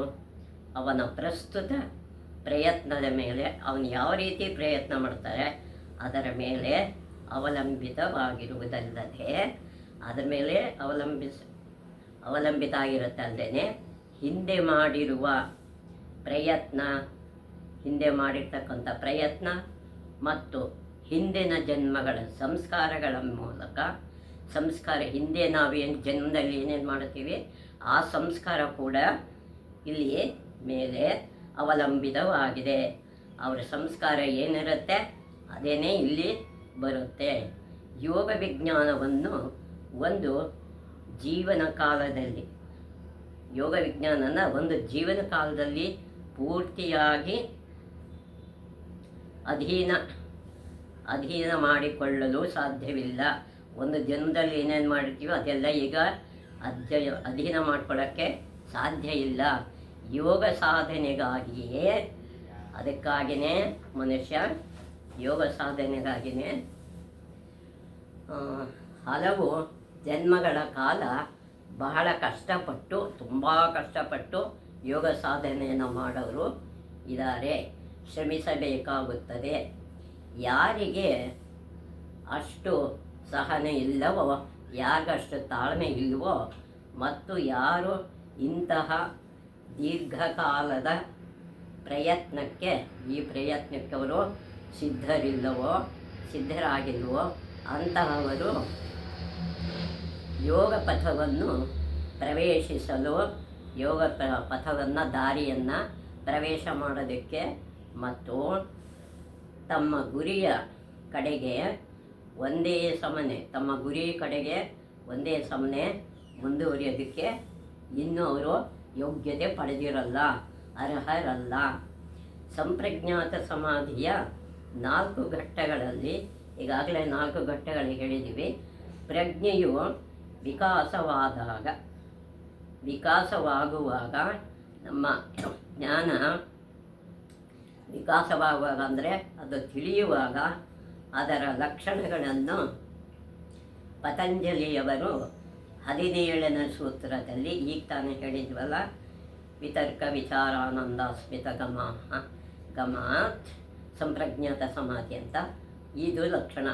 ಅವನ ಪ್ರಸ್ತುತ ಪ್ರಯತ್ನದ ಮೇಲೆ, ಅವನು ಯಾವ ರೀತಿ ಪ್ರಯತ್ನ ಮಾಡ್ತಾರೆ ಅದರ ಮೇಲೆ ಅವಲಂಬಿತವಾಗಿರುವುದಲ್ಲದೆ, ಅದರ ಮೇಲೆ ಅವಲಂಬಿತ ಆಗಿರುತ್ತಲ್ಲದೆ ಹಿಂದೆ ಮಾಡಿರ್ತಕ್ಕಂಥ ಪ್ರಯತ್ನ ಮತ್ತು ಹಿಂದಿನ ಜನ್ಮಗಳ ಸಂಸ್ಕಾರಗಳ ಮೂಲಕ, ಹಿಂದೆ ನಾವೇನು ಜನ್ಮದಲ್ಲಿ ಏನೇನು ಮಾಡ್ತೀವಿ ಆ ಸಂಸ್ಕಾರ ಕೂಡ ಇಲ್ಲಿ ಮೇಲೆ ಅವಲಂಬಿತವಾಗಿದೆ. ಅವರ ಸಂಸ್ಕಾರ ಏನಿರುತ್ತೆ ಅದೇನೇ ಇಲ್ಲಿ ಬರುತ್ತೆ. ಯೋಗ ವಿಜ್ಞಾನವನ್ನು ಒಂದು ಜೀವನ ಕಾಲದಲ್ಲಿ ಪೂರ್ತಿಯಾಗಿ ಅಧೀನ ಮಾಡಿಕೊಳ್ಳಲು ಸಾಧ್ಯವಿಲ್ಲ. ಒಂದು ಜನ್ಮದಲ್ಲಿ ಏನೇನು ಮಾಡಿರ್ತೀವೋ ಅದೆಲ್ಲ ಈಗ ಅಧೀನ ಮಾಡ್ಕೊಳ್ಳೋಕ್ಕೆ ಸಾಧ್ಯ ಇಲ್ಲ. ಯೋಗ ಸಾಧನೆಗಾಗಿಯೇ, ಅದಕ್ಕಾಗಿಯೇ ಮನುಷ್ಯ ಯೋಗ ಸಾಧನೆಗಾಗಿಯೇ ಹಲವು ಜನ್ಮಗಳ ಕಾಲ ಬಹಳ ಕಷ್ಟಪಟ್ಟು, ತುಂಬ ಕಷ್ಟಪಟ್ಟು ಯೋಗ ಸಾಧನೆಯನ್ನು ಮಾಡೋರು ಇದ್ದಾರೆ. ಶ್ರಮಿಸಬೇಕಾಗುತ್ತದೆ. ಯಾರಿಗೆ ಅಷ್ಟು ಸಹನೆ ಇಲ್ಲವೋ, ಯಾರಿಗಷ್ಟು ತಾಳ್ಮೆ ಇಲ್ಲವೋ, ಮತ್ತು ಯಾರು ಇಂತಹ ದೀರ್ಘಕಾಲದ ಪ್ರಯತ್ನಕ್ಕೆ, ಈ ಪ್ರಯತ್ನಕ್ಕೆ ಅವರು ಸಿದ್ಧರಾಗಿಲ್ವೋ ಅಂತಹವರು ಯೋಗ ಪಥವನ್ನು ಪ್ರವೇಶಿಸಲು, ಯೋಗ ಪಥವನ್ನು, ದಾರಿಯನ್ನು ಪ್ರವೇಶ ಮಾಡೋದಕ್ಕೆ ಮತ್ತು ತಮ್ಮ ಗುರಿಯ ಕಡೆಗೆ ಒಂದೇ ಸಮನೆ ಮುಂದುವರಿಯೋದಕ್ಕೆ ಇನ್ನೂ ಅವರು ಯೋಗ್ಯತೆ ಪಡೆದಿರಲ್ಲ, ಅರ್ಹರಲ್ಲ. ಸಂಪ್ರಜ್ಞಾತ ಸಮಾಧಿಯ 4 ಘಟ್ಟಗಳಲ್ಲಿ, ಈಗಾಗಲೇ 4 ಘಟ್ಟಗಳಿಗೆ ಹೇಳಿದ್ದೀವಿ. ಪ್ರಜ್ಞೆಯು ವಿಕಾಸವಾಗುವಾಗ ನಮ್ಮ ಜ್ಞಾನ ವಿಕಾಸವಾಗುವಾಗ ಅಂದರೆ ಅದು ತಿಳಿಯುವಾಗ ಅದರ ಲಕ್ಷಣಗಳನ್ನು ಪತಂಜಲಿಯವರು 17ನೇ ಸೂತ್ರದಲ್ಲಿ, ಈಗ ತಾನೇ ಹೇಳಿದ್ವಲ್ಲ, ವಿತರ್ಕ ವಿಚಾರಾನಂದ ಸ್ಮಿತ ಗಮಾತ್ ಸಂಪ್ರಜ್ಞಾತ ಸಮಾಧಿ ಅಂತ ಇದು ಲಕ್ಷಣ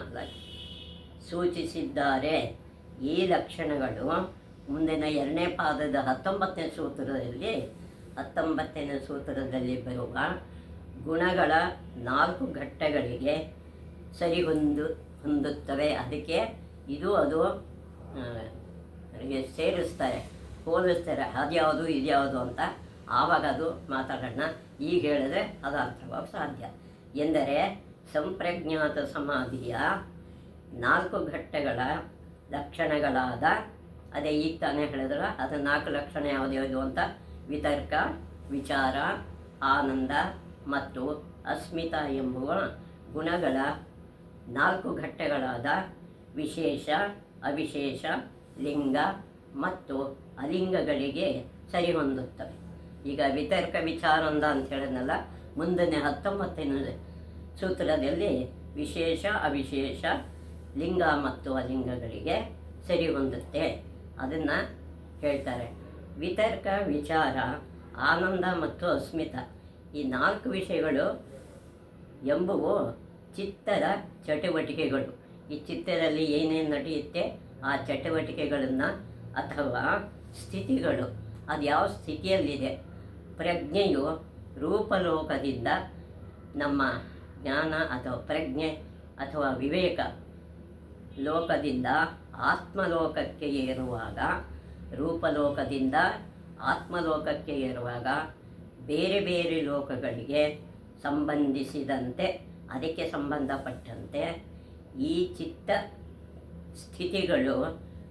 ಸೂಚಿಸಿದ್ದಾರೆ. ಈ ಲಕ್ಷಣಗಳು ಮುಂದಿನ 2ನೇ ಪಾದದ 19ನೇ ಸೂತ್ರದಲ್ಲಿ ಬರುವ ಗುಣಗಳ 4 ಘಟ್ಟಗಳಿಗೆ ಹೊಂದುತ್ತವೆ. ಅದಕ್ಕೆ ಇದು ಅದು ಹೋಲಿಸ್ತಾರೆ, ಅದ್ಯಾವುದು ಇದ್ಯಾವುದು ಅಂತ. ಆವಾಗ ಅದು ಮಾತಾಡೋಣ. ಈಗ ಹೇಳಿದ್ರೆ ಅದು ಅರ್ಥವಾಗ ಸಾಧ್ಯ. ಎಂದರೆ ಸಂಪ್ರಜ್ಞಾತ ಸಮಾಧಿಯ 4 ಘಟ್ಟಗಳ ಲಕ್ಷಣಗಳಾದ, ಅದೇ ಈಗ ತಾನೇ ಹೇಳಿದ್ರೆ ಅದು 4 ಲಕ್ಷಣ ಯಾವುದ್ಯಾವುದು ಅಂತ, ವಿತರ್ಕ, ವಿಚಾರ, ಆನಂದ ಮತ್ತು ಅಸ್ಮಿತ ಎಂಬುವ ಗುಣಗಳ 4 ಘಟ್ಟಗಳಾದ ವಿಶೇಷ, ಅವಿಶೇಷ, ಲಿಂಗ ಮತ್ತು ಅಲಿಂಗಗಳಿಗೆ ಹೊಂದುತ್ತವೆ. ಈಗ ವಿತರ್ಕ ವಿಚಾರಾನಂದ ಅಂತ ಹೇಳಿದ್ನಲ್ಲ, ಮುಂದಿನ 19ನೇ ಸೂತ್ರದಲ್ಲಿ ವಿಶೇಷ, ಅವಿಶೇಷ, ಲಿಂಗ ಮತ್ತು ಅಲಿಂಗಗಳಿಗೆ ಹೊಂದುತ್ತೆ. ಅದನ್ನು ಹೇಳ್ತಾರೆ. ವಿತರ್ಕ, ವಿಚಾರ, ಆನಂದ ಮತ್ತು ಅಸ್ಮಿತ ಈ 4 ವಿಷಯಗಳು ಎಂಬುವು ಚಿತ್ತದ ಚಟುವಟಿಕೆಗಳು. ಈ ಚಿತ್ತದಲ್ಲಿ ಏನೇನು ನಡೆಯುತ್ತೆ ಆ ಚಟುವಟಿಕೆಗಳನ್ನು ಅಥವಾ ಸ್ಥಿತಿಗಳು, ಅದು ಯಾವ ಸ್ಥಿತಿಯಲ್ಲಿದೆ. ಪ್ರಜ್ಞೆಯು ರೂಪಲೋಕದಿಂದ ನಮ್ಮ ಜ್ಞಾನ ಅಥವಾ ಪ್ರಜ್ಞೆ ಅಥವಾ ವಿವೇಕ ಲೋಕದಿಂದ ಆತ್ಮಲೋಕಕ್ಕೆ ಏರುವಾಗ, ರೂಪಲೋಕದಿಂದ ಆತ್ಮಲೋಕಕ್ಕೆ ಏರುವಾಗ ಬೇರೆ ಬೇರೆ ಲೋಕಗಳಿಗೆ ಸಂಬಂಧಿಸಿದಂತೆ, ಅದಕ್ಕೆ ಸಂಬಂಧಪಟ್ಟಂತೆ ಈ ಚಿತ್ತ ಸ್ಥಿತಿಗಳು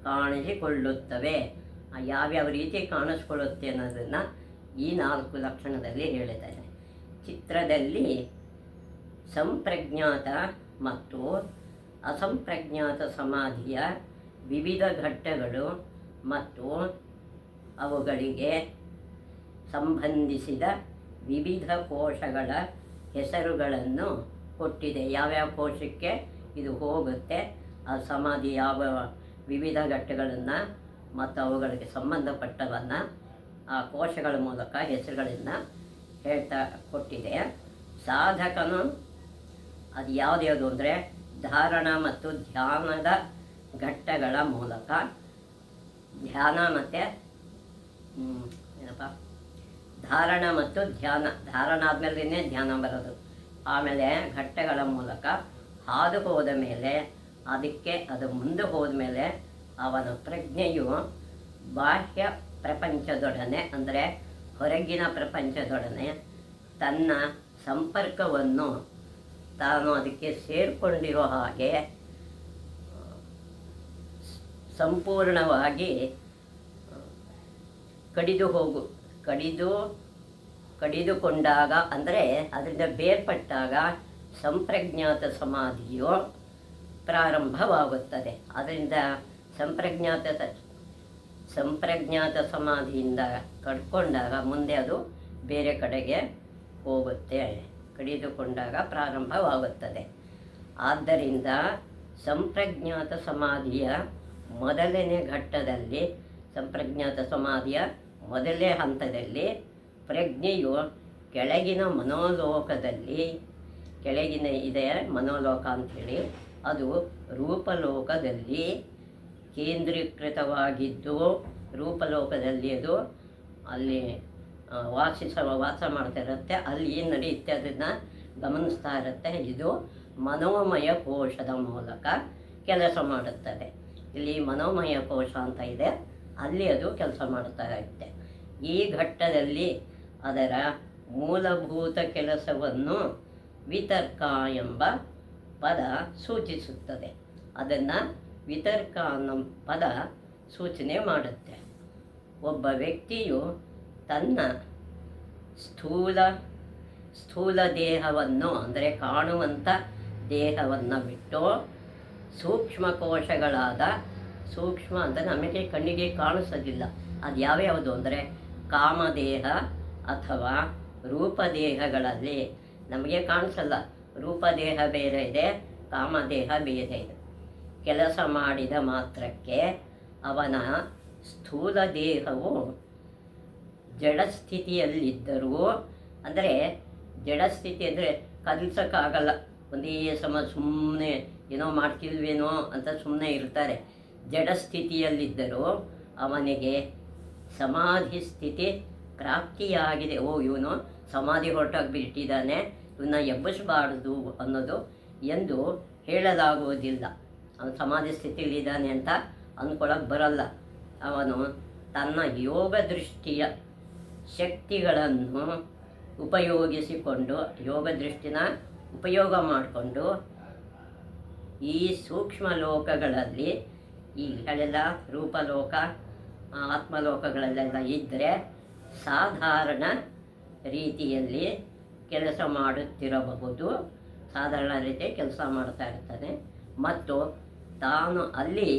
ಕಾಣಿಸಿಕೊಳ್ಳುತ್ತವೆ. ಯಾವ್ಯಾವ ರೀತಿ ಕಾಣಿಸ್ಕೊಳ್ಳುತ್ತೆ ಅನ್ನೋದನ್ನು ಈ 4 ಲಕ್ಷಣದಲ್ಲಿ ಹೇಳಿದ್ದಾರೆ. ಚಿತ್ರದಲ್ಲಿ ಸಂಪ್ರಜ್ಞಾತ ಮತ್ತು ಅಸಂಪ್ರಜ್ಞಾತ ಸಮಾಧಿಯ ವಿವಿಧ ಘಟ್ಟಗಳು ಮತ್ತು ಅವುಗಳಿಗೆ ಸಂಬಂಧಿಸಿದ ವಿವಿಧ ಕೋಶಗಳ ಹೆಸರುಗಳನ್ನು ಕೊಟ್ಟಿದೆ. ಯಾವ್ಯಾವ ಕೋಶಕ್ಕೆ ಇದು ಹೋಗುತ್ತೆ, ಆ ಸಮಾಧಿ ಯಾವ ವಿವಿಧ ಘಟ್ಟಗಳನ್ನು ಮತ್ತು ಅವುಗಳಿಗೆ ಸಂಬಂಧಪಟ್ಟವನ್ನು ಆ ಕೋಶಗಳ ಮೂಲಕ ಹೆಸರುಗಳನ್ನು ಕೊಟ್ಟಿದೆ. ಸಾಧಕನು ಅದು ಯಾವ್ದ್ಯಾವುದು ಅಂದರೆ ಧಾರಣ ಮತ್ತು ಧ್ಯಾನದ ಘಟ್ಟಗಳ ಮೂಲಕ, ಧಾರಣ ಮತ್ತು ಧಾರಣ ಆದಮೇಲೆ ಧ್ಯಾನ ಬರೋದು. ಆಮೇಲೆ ಘಟ್ಟಗಳ ಮೂಲಕ ಹಾದು ಹೋದ ಮೇಲೆ, ಅದು ಮುಂದೆ ಹೋದ ಮೇಲೆ ಅವನ ಪ್ರಜ್ಞೆಯು ಬಾಹ್ಯ ಪ್ರಪಂಚದೊಡನೆ ಅಂದರೆ ಹೊರಗಿನ ಪ್ರಪಂಚದೊಡನೆ ತನ್ನ ಸಂಪರ್ಕವನ್ನು ತಾನು ಅದಕ್ಕೆ ಸೇರಿಕೊಂಡಿರೋ ಹಾಗೆ ಸಂಪೂರ್ಣವಾಗಿ ಕಡಿದುಕೊಂಡಾಗ, ಅಂದರೆ ಅದರಿಂದ ಬೇರ್ಪಟ್ಟಾಗ ಸಂಪ್ರಜ್ಞಾತ ಸಮಾಧಿಯು ಪ್ರಾರಂಭವಾಗುತ್ತದೆ. ಅದರಿಂದ ಸಂಪ್ರಜ್ಞಾತ ಸಮಾಧಿಯಿಂದ ಕಡ್ಕೊಂಡಾಗ ಮುಂದೆ ಅದು ಬೇರೆ ಕಡೆಗೆ ಹೋಗುತ್ತೆ, ಕಡಿದುಕೊಂಡಾಗ ಪ್ರಾರಂಭವಾಗುತ್ತದೆ. ಆದ್ದರಿಂದ ಸಂಪ್ರಜ್ಞಾತ ಸಮಾಧಿಯ ಮೊದಲನೇ ಘಟ್ಟದಲ್ಲಿ ಸಂಪ್ರಜ್ಞಾತ ಸಮಾಧಿಯ ಮೊದಲನೇ ಹಂತದಲ್ಲಿ ಪ್ರಜ್ಞೆಯು ಕೆಳಗಿನ ಮನೋಲೋಕದಲ್ಲಿ, ಕೆಳಗಿನ ಇದೆ ಮನೋಲೋಕ ಅಂಥೇಳಿ, ಅದು ರೂಪಲೋಕದಲ್ಲಿ ಕೇಂದ್ರೀಕೃತವಾಗಿದ್ದು, ರೂಪಲೋಕದಲ್ಲಿ ಅದು ಅಲ್ಲಿ ವಾಸ ಮಾಡ್ತಾ ಇರುತ್ತೆ. ಅಲ್ಲಿ ಏನು ನಡೆಯುತ್ತೆ ಅದನ್ನು ಗಮನಿಸ್ತಾ ಇರುತ್ತೆ. ಇದು ಮನೋಮಯ ಕೋಶದ ಮೂಲಕ ಕೆಲಸ ಮಾಡುತ್ತದೆ. ಇಲ್ಲಿ ಮನೋಮಯ ಕೋಶ ಅಂತ ಇದೆ, ಅಲ್ಲಿ ಅದು ಕೆಲಸ ಮಾಡ್ತಾ ಇರುತ್ತೆ. ಈ ಘಟ್ಟದಲ್ಲಿ ಅದರ ಮೂಲಭೂತ ಕೆಲಸವನ್ನು ವಿತರ್ಕ ಎಂಬ ಪದ ಸೂಚಿಸುತ್ತದೆ. ಅದನ್ನು ವಿತರ್ಕ ಅನ್ನೋ ಪದ ಸೂಚನೆ ಮಾಡುತ್ತೆ. ಒಬ್ಬ ವ್ಯಕ್ತಿಯು ತನ್ನ ಸ್ಥೂಲ ದೇಹವನ್ನು, ಅಂದರೆ ಕಾಣುವಂಥ ದೇಹವನ್ನು ಬಿಟ್ಟು ಸೂಕ್ಷ್ಮ ಕೋಶಗಳಾದ, ಸೂಕ್ಷ್ಮ ಅಂದರೆ ನಮಗೆ ಕಣ್ಣಿಗೆ ಕಾಣಿಸೋದಿಲ್ಲ, ಅದು ಯಾವ್ಯಾವುದು ಅಂದರೆ ಕಾಮದೇಹ ಅಥವಾ ರೂಪದೇಹಗಳಲ್ಲಿ ನಮಗೆ ಕಾಣಿಸಲ್ಲ. ರೂಪದೇಹ ಬೇರೆ ಇದೆ, ಕಾಮದೇಹ ಬೇರೆ ಇದೆ. ಕೆಲಸ ಮಾಡಿದ ಮಾತ್ರಕ್ಕೆ ಅವನ ಸ್ಥೂಲ ದೇಹವು ಜಡಸ್ಥಿತಿಯಲ್ಲಿದ್ದರೂ, ಅಂದರೆ ಜಡಸ್ಥಿತಿ ಅಂದರೆ ಕಲಿಸೋಕ್ಕಾಗಲ್ಲ, ಒಂದೇ ಸುಮ್ಮನೆ ಏನೋ ಮಾಡ್ತಿಲ್ವೇನೋ ಅಂತ ಸುಮ್ಮನೆ ಇರ್ತಾರೆ. ಜಡಸ್ಥಿತಿಯಲ್ಲಿದ್ದರೂ ಅವನಿಗೆ ಸಮಾಧಿ ಸ್ಥಿತಿ ಪ್ರಾಪ್ತಿಯಾಗಿದೆ. ಇವನು ಸಮಾಧಿ ಹೊರಟೋಗ್ಬಿಟ್ಟಿದ್ದಾನೆ, ಇವನ್ನ ಎಬ್ಬಿಸಬಾರ್ದು ಅನ್ನೋದು ಎಂದು ಹೇಳಲಾಗುವುದಿಲ್ಲ. ಅವನು ಸಮಾಧಿ ಸ್ಥಿತಿಯಲ್ಲಿದ್ದಾನೆ ಅಂತ ಅಂದ್ಕೊಳ್ಳೋಕೆ ಬರಲ್ಲ. ಅವನು ತನ್ನ ಯೋಗ ದೃಷ್ಟಿಯ ಶಕ್ತಿಗಳನ್ನು ಉಪಯೋಗಿಸಿಕೊಂಡು, ಯೋಗ ದೃಷ್ಟಿನ ಉಪಯೋಗ ಮಾಡಿಕೊಂಡು ಈ ಸೂಕ್ಷ್ಮ ಲೋಕಗಳಲ್ಲಿ, ಈಗಳೆಲ್ಲ ರೂಪಲೋಕ ಆತ್ಮಲೋಕಗಳಲ್ಲೆಲ್ಲ ಇದ್ದರೆ ಸಾಧಾರಣ ರೀತಿಯಲ್ಲಿ ಕೆಲಸ ಮಾಡುತ್ತಿರಬಹುದು, ಸಾಧಾರಣ ರೀತಿಯಲ್ಲಿ ಕೆಲಸ ಮಾಡ್ತಾ ಇರ್ತಾನೆ. ಮತ್ತು ತಾನು ಅಲ್ಲಿ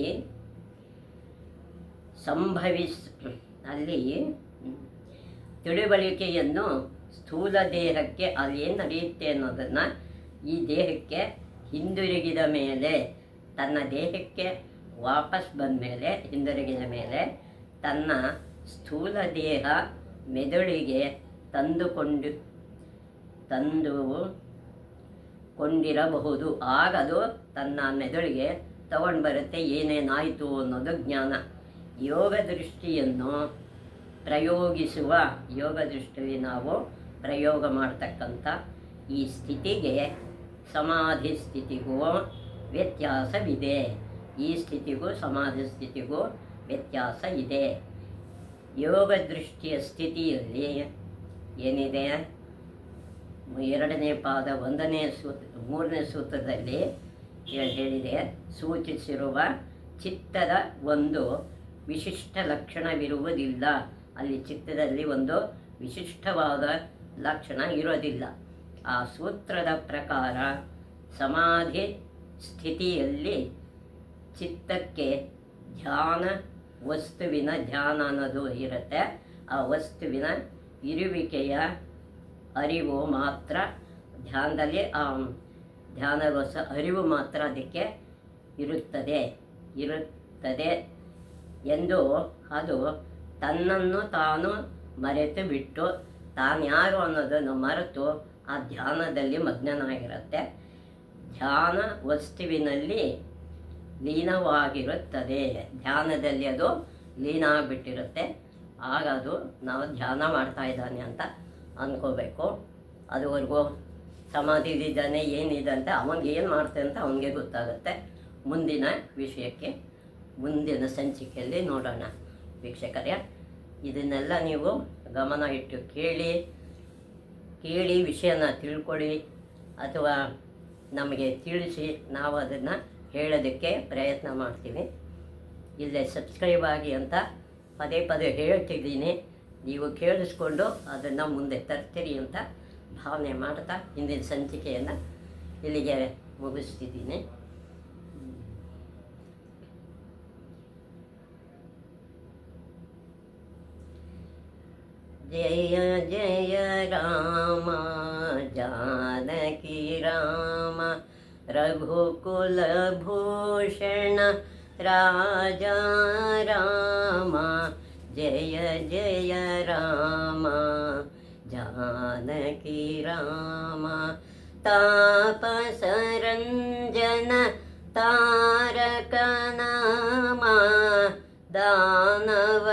ಅಲ್ಲಿ ತಿಳುವಳಿಕೆಯನ್ನು ಸ್ಥೂಲ ದೇಹಕ್ಕೆ ಅಲ್ಲಿ ಏನು ನಡೆಯುತ್ತೆ ಅನ್ನೋದನ್ನು ಈ ದೇಹಕ್ಕೆ ಹಿಂದಿರುಗಿದ ಮೇಲೆ, ತನ್ನ ದೇಹಕ್ಕೆ ವಾಪಸ್ ಬಂದ ಮೇಲೆ, ಹಿಂದಿರುಗಿದ ಮೇಲೆ ತನ್ನ ಸ್ಥೂಲ ದೇಹ ಮೆದುಳಿಗೆ ತಂದುಕೊಂಡಿರಬಹುದು. ಆಗದು ತನ್ನ ಮೆದುಳಿಗೆ ತಗೊಂಡು ಬರುತ್ತೆ ಏನೇನಾಯಿತು ಅನ್ನೋದು ಜ್ಞಾನ. ಯೋಗ ದೃಷ್ಟಿಯನ್ನು ಪ್ರಯೋಗಿಸುವ, ಯೋಗ ದೃಷ್ಟಿಯಲ್ಲಿ ನಾವು ಪ್ರಯೋಗ ಮಾಡ್ತಕ್ಕಂಥ ಈ ಸ್ಥಿತಿಗೆ, ಸಮಾಧಿ ಸ್ಥಿತಿಗೂ ವ್ಯತ್ಯಾಸವಿದೆ. ಈ ಸ್ಥಿತಿಗೂ ಸಮಾಧಿ ಸ್ಥಿತಿಗೂ ವ್ಯತ್ಯಾಸ ಇದೆ. ಯೋಗ ದೃಷ್ಟಿಯ ಸ್ಥಿತಿಯಲ್ಲಿ ಏನಿದೆ, 2ನೇ ಪಾದ 1ನೇ ಸೂತ್ರ 3ನೇ ಸೂತ್ರದಲ್ಲಿ ಹೇಳಿದೆ, ಸೂಚಿಸಿರುವ ಚಿತ್ತದ ಒಂದು ವಿಶಿಷ್ಟ ಲಕ್ಷಣವಿರುವುದಿಲ್ಲ. ಅಲ್ಲಿ ಚಿತ್ತದಲ್ಲಿ ಒಂದು ವಿಶಿಷ್ಟವಾದ ಲಕ್ಷಣ ಇರೋದಿಲ್ಲ. ಆ ಸೂತ್ರದ ಪ್ರಕಾರ ಸಮಾಧಿ ಸ್ಥಿತಿಯಲ್ಲಿ ಚಿತ್ತಕ್ಕೆ ವಸ್ತುವಿನ ಧ್ಯಾನ ಅನ್ನೋದು ಇರುತ್ತೆ. ಆ ವಸ್ತುವಿನ ಇರುವಿಕೆಯ ಅರಿವು ಮಾತ್ರ ಧ್ಯಾನದಲ್ಲಿ, ಆ ಧ್ಯಾನಗೋಸ್ಕರ ಅರಿವು ಮಾತ್ರ ಅದಕ್ಕೆ ಇರುತ್ತದೆ ಎಂದು, ಅದು ತನ್ನನ್ನು ತಾನು ಮರೆತು ಬಿಟ್ಟು, ತಾನು ಯಾರು ಅನ್ನೋದನ್ನು ಮರೆತು ಆ ಧ್ಯಾನದಲ್ಲಿ ಮಗ್ನನಾಗಿರುತ್ತೆ. ಧ್ಯಾನ ವಸ್ತುವಿನಲ್ಲಿ ಲೀನವಾಗಿರುತ್ತದೆ. ಧ್ಯಾನದಲ್ಲಿ ಅದು ಲೀನ ಆಗಿಬಿಟ್ಟಿರುತ್ತೆ. ಆಗ ಅದು ನಾವು ಧ್ಯಾನ ಮಾಡ್ತಾ ಇದ್ದಾನೆ ಅಂತ ಅಂದ್ಕೋಬೇಕು. ಅದುವರೆಗೂ ಸಮಾಧಿಲಿದ್ದಾನೆ ಏನಿದೆ ಅಂತ ಅವನಿಗೆ ಏನು ಮಾಡ್ತಾನೆ ಅಂತ ಅವನಿಗೆ ಗೊತ್ತಾಗುತ್ತೆ. ಮುಂದಿನ ವಿಷಯಕ್ಕೆ ಮುಂದಿನ ಸಂಚಿಕೆಯಲ್ಲಿ ನೋಡೋಣ ವೀಕ್ಷಕರೇ. ಇದನ್ನೆಲ್ಲ ನೀವು ಗಮನ ಇಟ್ಟು ಕೇಳಿ ವಿಷಯನ ತಿಳ್ಕೊಳ್ಳಿ, ಅಥವಾ ನಮಗೆ ತಿಳಿಸಿ, ನಾವು ಅದನ್ನು ಹೇಳೋದಕ್ಕೆ ಪ್ರಯತ್ನ ಮಾಡ್ತೀವಿ. ಇಲ್ಲೇ ಸಬ್ಸ್ಕ್ರೈಬ್ ಆಗಿ ಅಂತ ಪದೇ ಹೇಳ್ತಿದ್ದೀನಿ. ನೀವು ಕೇಳಿಸ್ಕೊಂಡು ಅದನ್ನು ಮುಂದೆ ತರ್ತೀರಿ ಅಂತ ಭಾವನೆ ಮಾಡ್ತಾ ಇಂದಿನ ಸಂಚಿಕೆಯನ್ನು ಇಲ್ಲಿಗೆ ಮುಗಿಸ್ತಿದ್ದೀನಿ. ಜಯ ಜಯ ರಾಮ ಜಾನಕಿ ರಾಮ ರಘುಕುಲ ಭೂಷಣ राजा राम जय जय राम जानकी राम तापसरञ्जन तारक नाम दानव